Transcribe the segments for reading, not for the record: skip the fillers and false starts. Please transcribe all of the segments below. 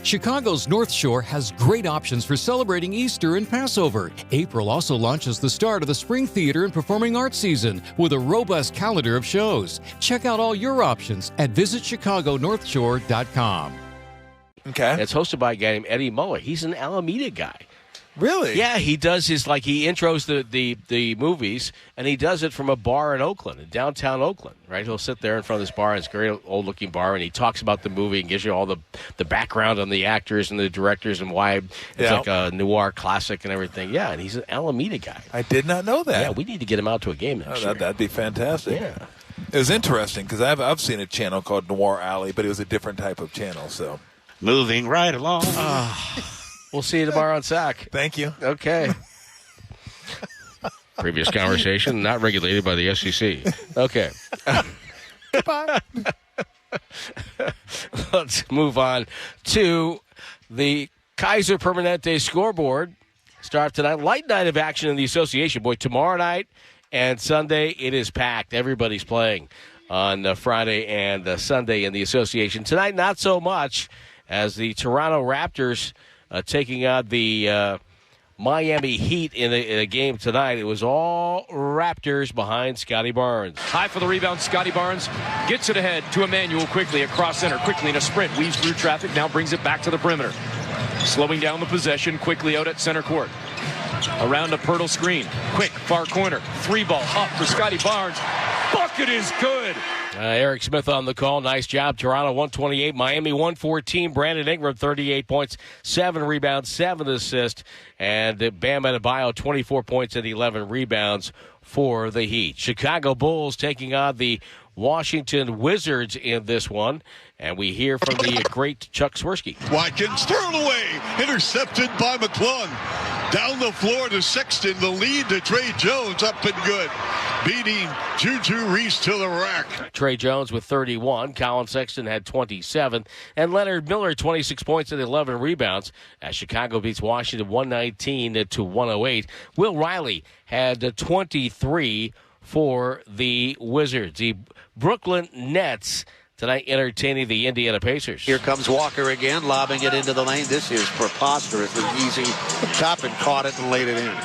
Chicago's North Shore has great options for celebrating Easter and Passover. April also launches the start of the spring theater and performing arts season with a robust calendar of shows. Check out all your options at visitchicagonorthshore.com. Okay. It's hosted by a guy named Eddie Muller. He's an Alameda guy. Really? Yeah, he does he intros the movies, and he does it from a bar in Oakland, in downtown Oakland, right? He'll sit there in front of this bar, it's a great old-looking bar, and he talks about the movie and gives you all the background on the actors and the directors and why it's like a noir classic and everything. Yeah, and he's an Alameda guy. I did not know that. Yeah, we need to get him out to a game next year. That'd be fantastic. Yeah. It was interesting because I've seen a channel called Noir Alley, but it was a different type of channel, so. Moving right along. We'll see you tomorrow on SAC. Thank you. Okay. Previous conversation, not regulated by the SEC. Okay. Goodbye. Let's move on to the Kaiser Permanente scoreboard. Start tonight. Light night of action in the association. Boy, tomorrow night and Sunday, it is packed. Everybody's playing on Friday and Sunday in the association. Tonight, not so much, as the Toronto Raptors taking on the Miami Heat in a game tonight. It was all Raptors behind Scotty Barnes. High for the rebound. Scotty Barnes gets it ahead to Emmanuel quickly across center. Quickly in a sprint. Weaves through traffic. Now brings it back to the perimeter. Slowing down the possession. Quickly out at center court. Around a Pirtle screen. Quick. Far corner. Three ball. Up for Scotty Barnes. Bucket is good. Eric Smith on the call. Nice job. Toronto 128, Miami 114. Brandon Ingram 38 points, 7 rebounds, 7 assists. And Bam Adebayo 24 points and 11 rebounds for the Heat. Chicago Bulls taking on the Washington Wizards in this one. And we hear from the great Chuck Swirsky. Watkins thrown away, intercepted by McClung. Down the floor to Sexton, the lead to Trey Jones, up and good. Beating Juju Reese to the rack. Trey Jones with 31. Colin Sexton had 27. And Leonard Miller, 26 points and 11 rebounds as Chicago beats Washington 119 to 108. Will Riley had 23 for the Wizards. The Brooklyn Nets tonight entertaining the Indiana Pacers. Here comes Walker again, lobbing it into the lane. This is preposterous. Easy. Toppin caught it and laid it in.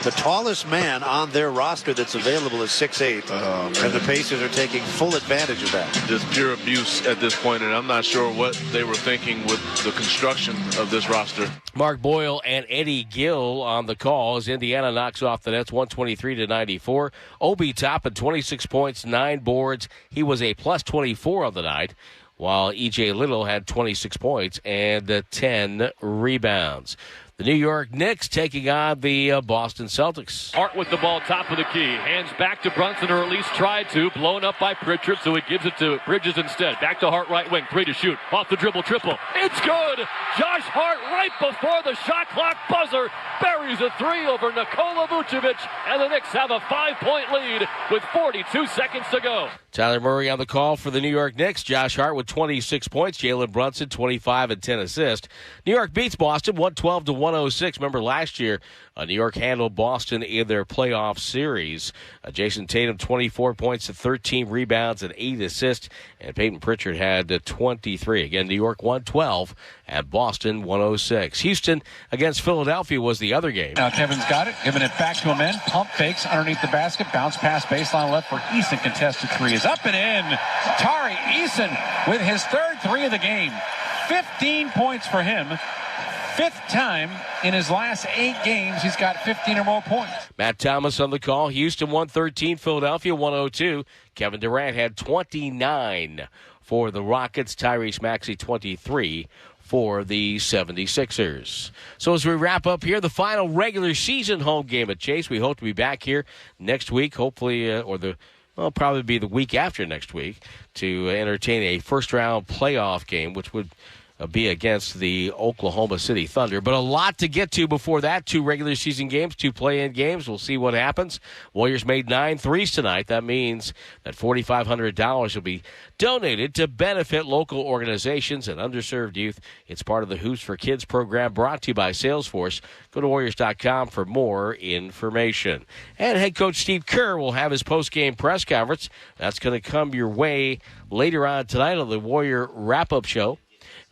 The tallest man on their roster that's available is 6'8", and the Pacers are taking full advantage of that. Just pure abuse at this point, and I'm not sure what they were thinking with the construction of this roster. Mark Boyle and Eddie Gill on the call as Indiana knocks off the Nets 123-94. Obi Toppin, 26 points, 9 boards. He was a plus 24 on the night, while E.J. Little had 26 points and 10 rebounds. The New York Knicks taking on the Boston Celtics. Hart with the ball, top of the key. Hands back to Brunson, or at least tried to. Blown up by Pritchard, so he gives it to Bridges instead. Back to Hart, right wing. 3 to shoot. Off the dribble, triple. It's good! Josh Hart, right before the shot clock buzzer, buries a 3 over Nikola Vucevic, and the Knicks have a 5-point lead with 42 seconds to go. Tyler Murray on the call for the New York Knicks. Josh Hart with 26 points. Jalen Brunson, 25 and 10 assists. New York beats Boston 112-106. Remember last year, New York handled Boston in their playoff series. Jason Tatum, 24 points and 13 rebounds and 8 assists. And Peyton Pritchard had 23. Again, New York 112 and Boston 106. Houston against Philadelphia was the other game. Now Kevin's got it, giving it back to him in. Pump fakes underneath the basket. Bounce pass baseline left for Eason. Contested 3 is up and in. Tari Eason with his 3rd 3 of the game. 15 points for him. 5th time in his last 8 games he's got 15 or more points. Matt Thomas on the call. Houston 113, Philadelphia 102. Kevin Durant had 29 for the Rockets. Tyrese Maxey 23 for the 76ers. So as we wrap up here, the final regular season home game at Chase. We hope to be back here next week, hopefully, probably be the week after next week, to entertain a first-round playoff game, which would be against the Oklahoma City Thunder. But a lot to get to before that. 2 regular season games, 2 play-in games. We'll see what happens. Warriors made 9 threes tonight. That means that $4,500 will be donated to benefit local organizations and underserved youth. It's part of the Hoops for Kids program brought to you by Salesforce. Go to Warriors.com for more information. And head coach Steve Kerr will have his post-game press conference. That's going to come your way later on tonight on the Warrior Wrap-Up Show.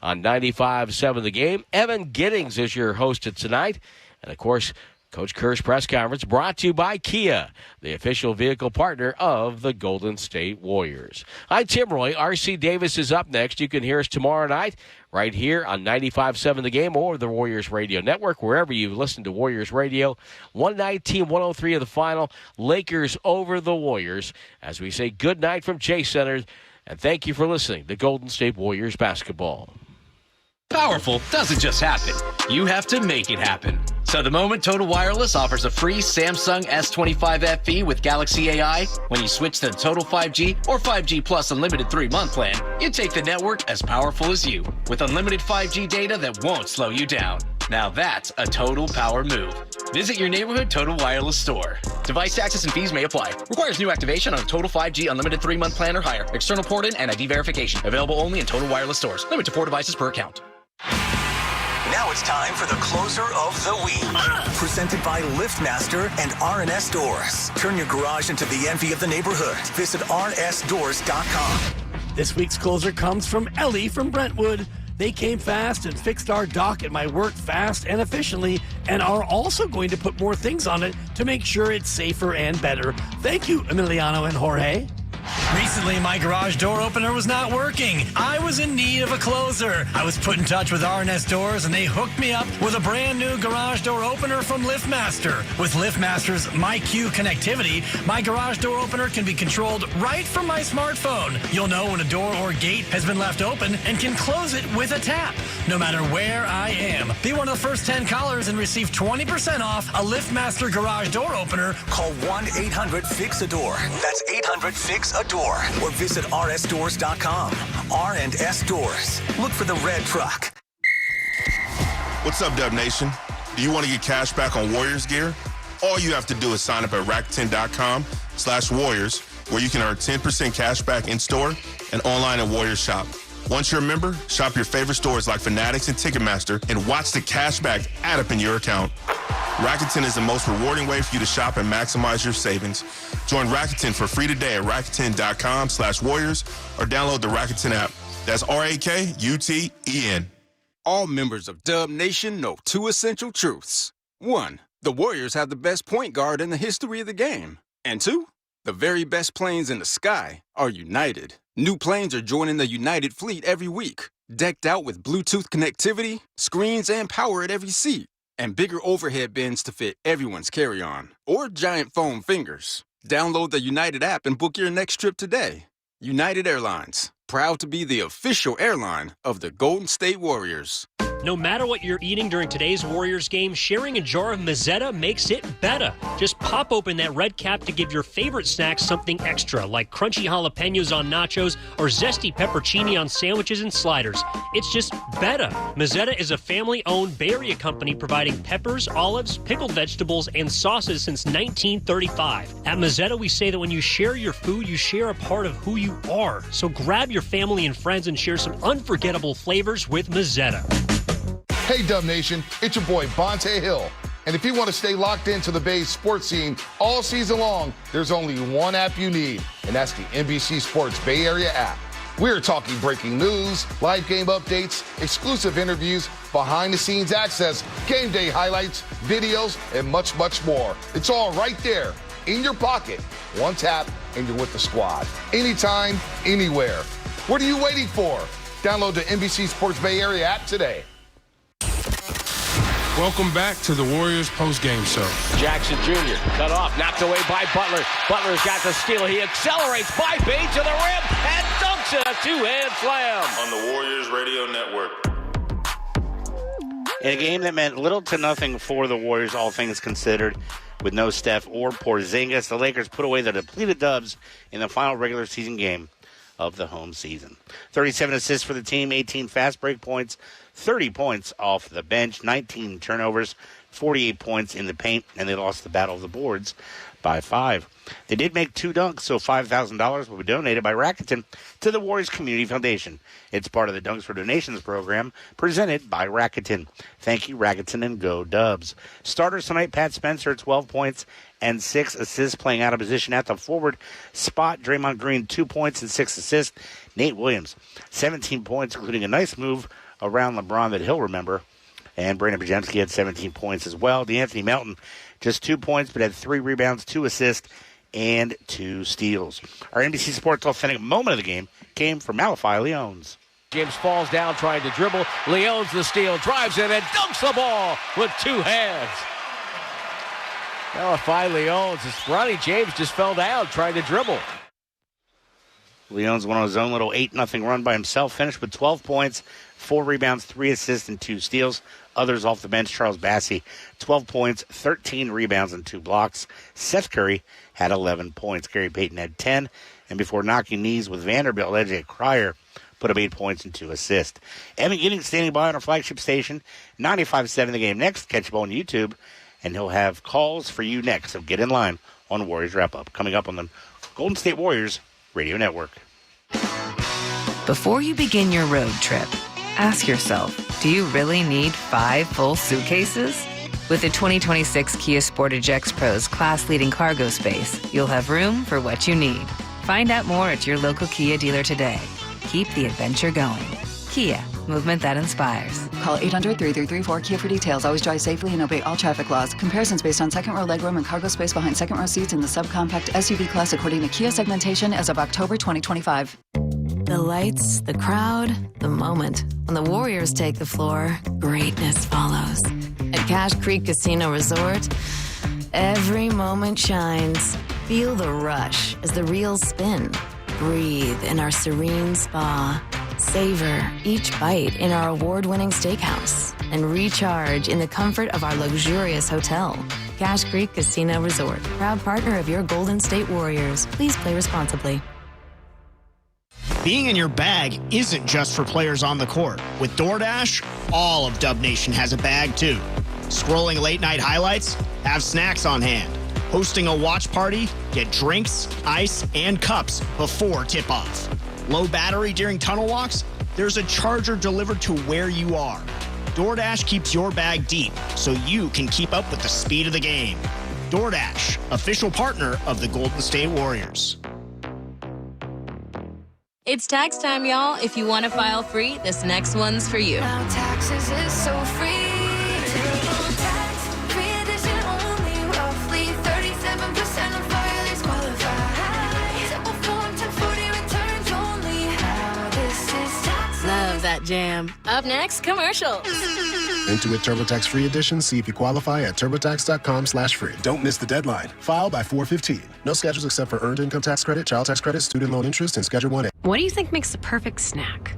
on 95.7 The Game. Evan Giddings is your host tonight. And, of course, Coach Kerr's press conference brought to you by Kia, the official vehicle partner of the Golden State Warriors. I'm Tim Roy. R.C. Davis is up next. You can hear us tomorrow night right here on 95.7 The Game or the Warriors Radio Network, wherever you listen to Warriors Radio. 119-103 of the final. Lakers over the Warriors. As we say good night from Chase Center, and thank you for listening to Golden State Warriors basketball. Powerful doesn't just happen. You have to make it happen. So the moment Total Wireless offers a free Samsung S25 FE with Galaxy AI, when you switch to the Total 5G or 5G Plus Unlimited 3-month plan, you take the network as powerful as you, with unlimited 5G data that won't slow you down. Now that's a total power move. Visit your neighborhood Total Wireless store. Device taxes and fees may apply. Requires new activation on a Total 5G Unlimited 3-month plan or higher. External port-in and ID verification. Available only in Total Wireless stores. Limit to 4 devices per account. Now it's time for the closer of the week. Presented by LiftMaster and RNS Doors. Turn your garage into the envy of the neighborhood. Visit rnsdoors.com. This week's closer comes from Ellie from Brentwood. They came fast and fixed our dock at my work fast and efficiently, and are also going to put more things on it to make sure it's safer and better. Thank you, Emiliano and Jorge. Recently, my garage door opener was not working. I was in need of a closer. I was put in touch with RNS Doors, and they hooked me up with a brand new garage door opener from LiftMaster. With LiftMaster's MyQ connectivity, my garage door opener can be controlled right from my smartphone. You'll know when a door or gate has been left open and can close it with a tap, no matter where I am. Be one of the first 10 callers and receive 20% off a LiftMaster garage door opener. Call 1-800-FIX-A-DOOR. That's 800-FIX-A-DOOR. Or visit rsdoors.com. R&S Doors. Look for the red truck. What's up, Dub Nation? Do you want to get cash back on Warriors gear? All you have to do is sign up at Rakuten.com/Warriors, where you can earn 10% cash back in store and online at Warriors Shop. Once you're a member, shop your favorite stores like Fanatics and Ticketmaster and watch the cash back add up in your account. Rakuten is the most rewarding way for you to shop and maximize your savings. Join Rakuten for free today at Rakuten.com/Warriors or download the Rakuten app. That's RAKUTEN. All members of Dub Nation know 2 essential truths. 1, the Warriors have the best point guard in the history of the game. And 2, the very best planes in the sky are United. New planes are joining the United fleet every week, decked out with Bluetooth connectivity, screens, and power at every seat, and bigger overhead bins to fit everyone's carry-on, or giant foam fingers. Download the United app and book your next trip today. United Airlines, proud to be the official airline of the Golden State Warriors. No matter what you're eating during today's Warriors game, sharing a jar of Mezzetta makes it better. Just pop open that red cap to give your favorite snacks something extra, like crunchy jalapenos on nachos or zesty peppercini on sandwiches and sliders. It's just better. Mezzetta is a family-owned Bay Area company providing peppers, olives, pickled vegetables, and sauces since 1935. At Mezzetta, we say that when you share your food, you share a part of who you are. So grab your family and friends and share some unforgettable flavors with Mezzetta. Hey, Dub Nation, it's your boy, Bonte Hill. And if you want to stay locked into the Bay's sports scene all season long, there's only one app you need, and that's the NBC Sports Bay Area app. We're talking breaking news, live game updates, exclusive interviews, behind-the-scenes access, game day highlights, videos, and much, much more. It's all right there in your pocket. One tap, and you're with the squad. Anytime, anywhere. What are you waiting for? Download the NBC Sports Bay Area app today. Welcome back to the Warriors postgame show. Jackson Jr. cut off, knocked away by Butler. Butler's got the steal. He accelerates by Bain to the rim and dunks it. A 2-hand slam. On the Warriors Radio Network. In a game that meant little to nothing for the Warriors, all things considered, with no Steph or Porzingis, the Lakers put away the depleted Dubs in the final regular season game of the home season. 37 assists for the team, 18 fast break points, 30 points off the bench, 19 turnovers, 48 points in the paint, and they lost the battle of the boards by 5. They did make 2 dunks, so $5,000 will be donated by Rakuten to the Warriors Community Foundation. It's part of the Dunks for Donations program presented by Rakuten. Thank you, Rakuten, and go Dubs. Starters tonight, Pat Spencer, 12 points and 6 assists, playing out of position at the forward spot. Draymond Green, 2 points and 6 assists. Nate Williams, 17 points, including a nice move around LeBron that he'll remember. And Brandon Podziemski had 17 points as well. DeAnthony Melton, just 2 points, but had 3 rebounds, 2 assists, and 2 steals. Our NBC Sports authentic moment of the game came from Malachi Leones. James falls down trying to dribble. Leones the steal, drives in, and dunks the ball with 2 hands. Malachi Leones, Ronnie James just fell down trying to dribble. Leones went on his own little 8-0 run by himself, finished with 12 points, 4 rebounds, 3 assists, and 2 steals. Others off the bench, Charles Bassey, 12 points, 13 rebounds, and 2 blocks. Seth Curry had 11 points. Gary Payton had 10. And before knocking knees with Vanderbilt, AJ Cryer put up 8 points and 2 assists. Evan Giddings standing by on our flagship station, 95.7 The Game next. Catch him on YouTube, and he'll have calls for you next. So get in line on Warriors Wrap-Up. Coming up on the Golden State Warriors Radio Network. Before you begin your road trip, ask yourself, do you really need 5 full suitcases? With the 2026 Kia Sportage X-Pro's class-leading cargo space, you'll have room for what you need. Find out more at your local Kia dealer today. Keep the adventure going. Kia, movement that inspires. Call 800-3334-KIA for details. Always drive safely and obey all traffic laws. Comparisons based on second row legroom and cargo space behind second row seats in the subcompact SUV class according to Kia segmentation as of October 2025. The lights, the crowd, the moment. When the Warriors take the floor, greatness follows. At Cache Creek Casino Resort, every moment shines. Feel the rush as the reels spin. Breathe in our serene spa. Savor each bite in our award-winning steakhouse. And recharge in the comfort of our luxurious hotel. Cache Creek Casino Resort, proud partner of your Golden State Warriors. Please play responsibly. Being in your bag isn't just for players on the court. With DoorDash, all of Dub Nation has a bag too. Scrolling late night highlights? Have snacks on hand. Hosting a watch party? Get drinks, ice, and cups before tip-off. Low battery during tunnel walks? There's a charger delivered to where you are. DoorDash keeps your bag deep so you can keep up with the speed of the game. DoorDash, official partner of the Golden State Warriors. It's tax time, y'all. If you want to file free, this next one's for you. Now taxes is so free. Tax free edition only. Roughly 37% of filers qualify. Simple form 1040 returns only. How this is tax. Love that jam. Up next, commercials. Intuit TurboTax Free Edition. See if you qualify at TurboTax.com/free. Don't miss the deadline. File by 4/15. No schedules except for earned income tax credit, child tax credit, student loan interest, and Schedule 1A. What do you think makes the perfect snack?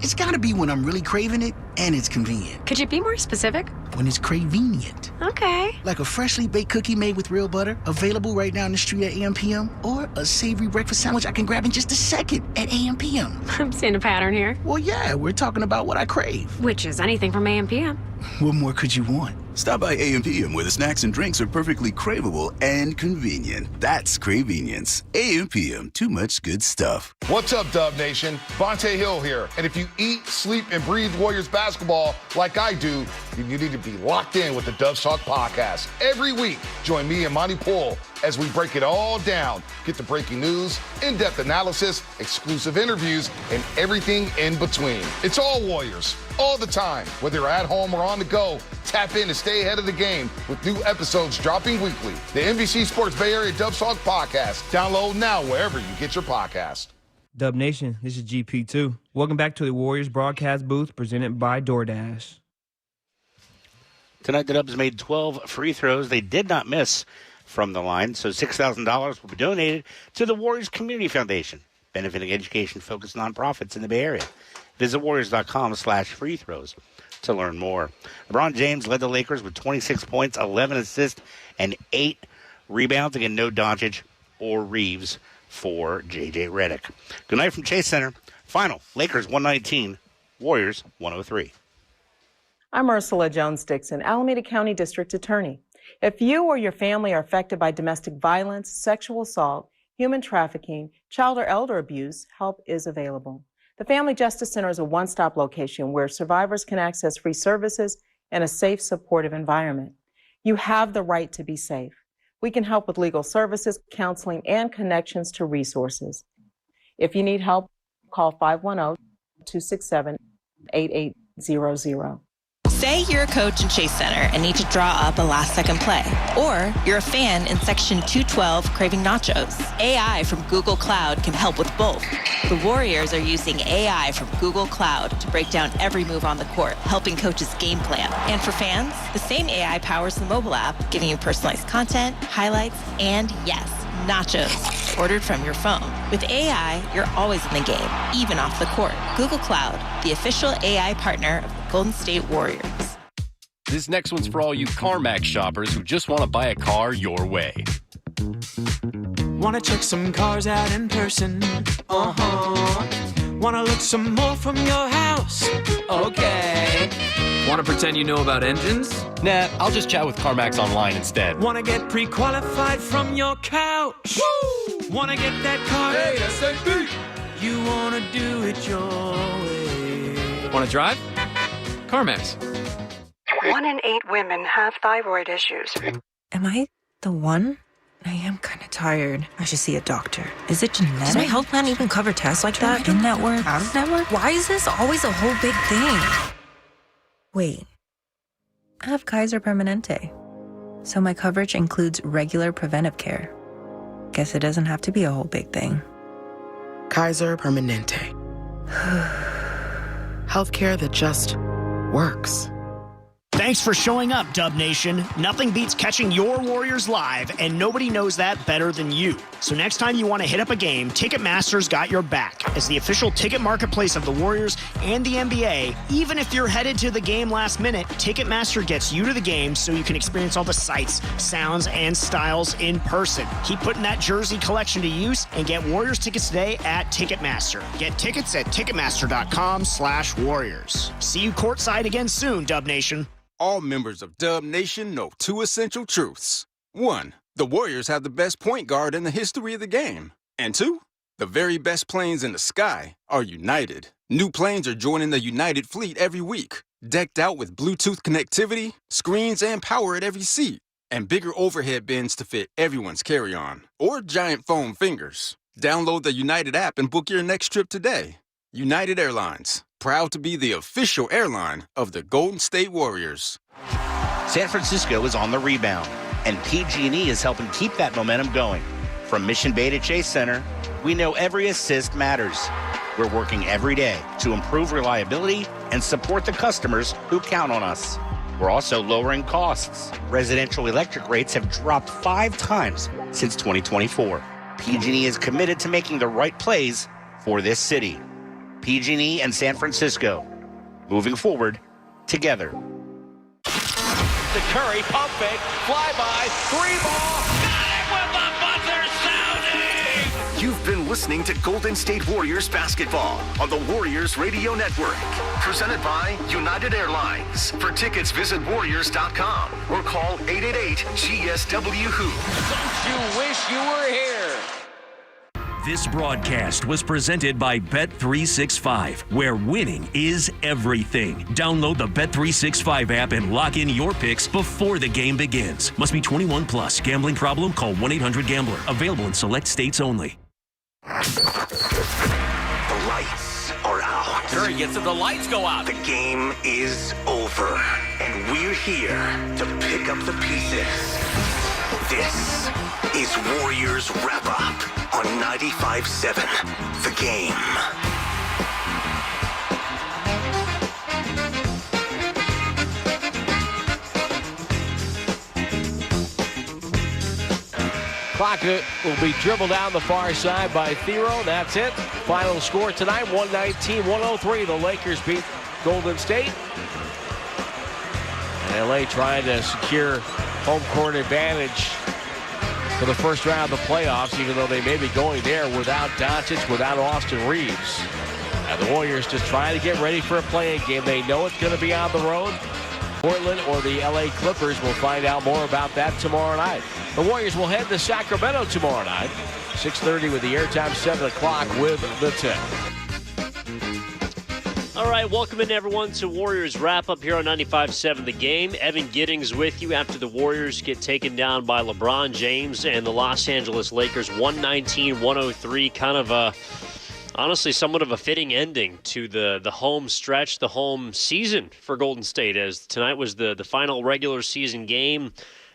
It's gotta be when I'm really craving it and it's convenient. Could you be more specific? When it's cravenient. Okay. Like a freshly baked cookie made with real butter, available right down the street at AM/PM, or a savory breakfast sandwich I can grab in just a second at AM/PM. I'm seeing a pattern here. Well, yeah, we're talking about what I crave. Which is anything from AM/PM. What more could you want? Stop by AM/PM where the snacks and drinks are perfectly craveable and convenient. That's Cravenience. AM/PM, too much good stuff. What's up, Dub Nation? Bonte Hill here. And if you eat, sleep, and breathe Warriors basketball like I do, then you need to be locked in with the Dubs Talk podcast. Every week, join me and Monty Poole as we break it all down. Get the breaking news, in-depth analysis, exclusive interviews, and everything in between. It's all Warriors, all the time. Whether you're at home or on the go, tap in to stay ahead of the game with new episodes dropping weekly. The NBC Sports Bay Area Dubs Talk podcast. Download now wherever you get your podcast. Dub Nation, this is GP2. Welcome back to the Warriors broadcast booth presented by DoorDash. Tonight, the Dubs made 12 free throws. They did not miss from the line, so $6,000 will be donated to the Warriors Community Foundation, benefiting education-focused nonprofits in the Bay Area. Visit Warriors.com/free throws to learn more. LeBron James led the Lakers with 26 points, 11 assists, and 8 rebounds. Again, no Doncic or Reeves for J.J. Redick. Good night from Chase Center. Final, Lakers 119, Warriors 103. I'm Ursula Jones-Dixon, Alameda County District Attorney. If you or your family are affected by domestic violence, sexual assault, human trafficking, child or elder abuse, help is available. The Family Justice Center is a one-stop location where survivors can access free services and a safe, supportive environment. You have the right to be safe. We can help with legal services, counseling, and connections to resources. If you need help, call 510-267-9999. 8800. Say you're a coach in Chase Center and need to draw up a last-second play. Or you're a fan in Section 212 craving nachos. AI from Google Cloud can help with both. The Warriors are using AI from Google Cloud to break down every move on the court, helping coaches game plan. And for fans, the same AI powers the mobile app, giving you personalized content, highlights, and yes, nachos ordered from your phone. With AI, you're always in the game, even off the court. Google Cloud, the official AI partner of the Golden State Warriors. This next one's for all you CarMax shoppers who just want to buy a car your way. Want to check some cars out in person? Want to look some more from your house? Okay. Want to pretend you know about engines? Nah, I'll just chat with CarMax online instead. Want to get pre-qualified from your couch? Woo! Want to get that car ASAP? You want to do it your way. Want to drive? CarMax. 1 in 8 women have thyroid issues. Am I the one? I am kind of tired. I should see a doctor. Is it genetic? Does my health plan even cover tests like that? In-network? Out-of-network? Why is this always a whole big thing? Wait. I have Kaiser Permanente. So my coverage includes regular preventive care. Guess it doesn't have to be a whole big thing. Kaiser Permanente. Healthcare that just works. Thanks for showing up, Dub Nation. Nothing beats catching your Warriors live, and nobody knows that better than you. So next time you want to hit up a game, Ticketmaster's got your back. As the official ticket marketplace of the Warriors and the NBA, even if you're headed to the game last minute, Ticketmaster gets you to the game so you can experience all the sights, sounds, and styles in person. Keep putting that jersey collection to use and get Warriors tickets today at Ticketmaster. Get tickets at Ticketmaster.com/Warriors. See you courtside again soon, Dub Nation. All members of Dub Nation know 2 essential truths. 1, the Warriors have the best point guard in the history of the game. And 2, the very best planes in the sky are United. New planes are joining the United fleet every week, decked out with Bluetooth connectivity, screens, and power at every seat, and bigger overhead bins to fit everyone's carry-on, or giant foam fingers. Download the United app and book your next trip today. United Airlines, proud to be the official airline of the Golden State Warriors. San Francisco is on the rebound, and PG&E is helping keep that momentum going. From Mission Bay to Chase Center, we know every assist matters. We're working every day to improve reliability and support the customers who count on us. We're also lowering costs. Residential electric rates have dropped 5 times since 2024. PG&E is committed to making the right plays for this city. PG&E and San Francisco, moving forward together. The Curry pump fake, flyby, 3-ball, got it with the buzzer sounding! You've been listening to Golden State Warriors basketball on the Warriors Radio Network. Presented by United Airlines. For tickets, visit Warriors.com or call 888-GSW-WHO. Don't you wish you were here? This broadcast was presented by Bet365, where winning is everything. Download the Bet365 app and lock in your picks before the game begins. Must be 21 plus. Gambling problem? Call 1-800-GAMBLER. Available in select states only. The lights are out. Curry gets it. The lights go out. The game is over. And we're here to pick up the pieces. This is Warriors Wrap Up on 95.7 The Game. Clock will be dribbled down the far side by Thero. That's it. Final score tonight, 119-103. The Lakers beat Golden State. And LA trying to secure home court advantage for the first round of the playoffs, even though they may be going there without Doncic, without Austin Reeves. And the Warriors just trying to get ready for a play-in game. They know it's going to be on the road. Portland or the LA Clippers. We'll find out more about that tomorrow night. The Warriors will head to Sacramento tomorrow night. 6:30 with the airtime, 7 o'clock with the tip. All right, welcome in everyone to Warriors Wrap Up here on 95.7 The Game. Evan Giddings with you after the Warriors get taken down by LeBron James and the Los Angeles Lakers, 119-103. Kind of a honestly somewhat of a fitting ending to the home stretch, the home season for Golden State, as tonight was the final regular season game.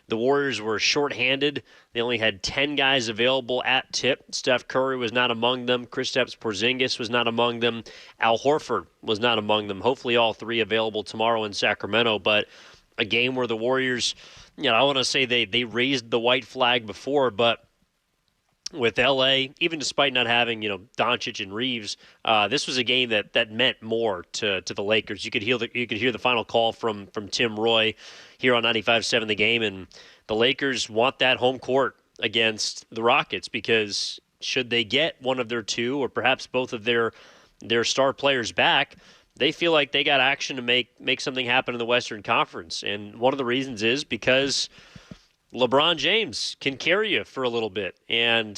The Warriors were shorthanded. They only had 10 guys available at tip. Steph Curry was not among them. Kristaps Porzingis was not among them. Al Horford was not among them. Hopefully all three available tomorrow in Sacramento, but a game where the Warriors, I want to say they raised the white flag before, but with LA, even despite not having, Doncic and Reeves, this was a game that meant more to the Lakers. You could hear the final call from Tim Roy here on 95.7 The Game, and the Lakers want that home court against the Rockets, because should they get one of their two or perhaps both of their star players back, they feel like they got action to make something happen in the Western Conference. And one of the reasons is because LeBron James can carry you for a little bit. And,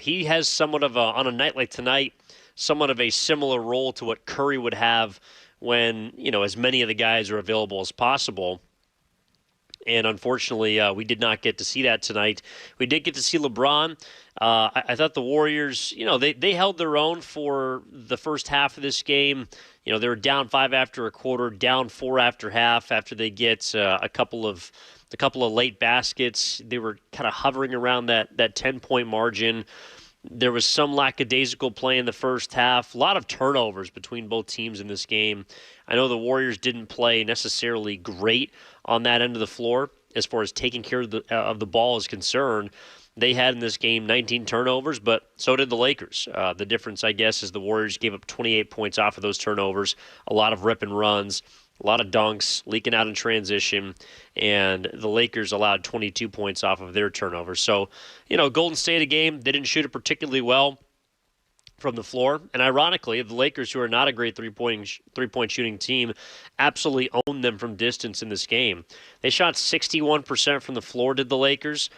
he has somewhat of on a night like tonight, somewhat of a similar role to what Curry would have when, as many of the guys are available as possible. And unfortunately, we did not get to see that tonight. We did get to see LeBron. I thought the Warriors, they held their own for the first half of this game. They were down 5 after a quarter, down 4 after half, after they get a couple of late baskets. They were kind of hovering around that 10-point margin. There was some lackadaisical play in the first half. A lot of turnovers between both teams in this game. I know the Warriors didn't play necessarily great on that end of the floor as far as taking care of the ball is concerned. They had in this game 19 turnovers, but so did the Lakers. The difference, I guess, is the Warriors gave up 28 points off of those turnovers, a lot of rip and runs, a lot of dunks, leaking out in transition, and the Lakers allowed 22 points off of their turnovers. So, Golden State a game, they didn't shoot it particularly well from the floor. And ironically, the Lakers, who are not a great three-point shooting team, absolutely owned them from distance in this game. They shot 61% from the floor, did the Lakers.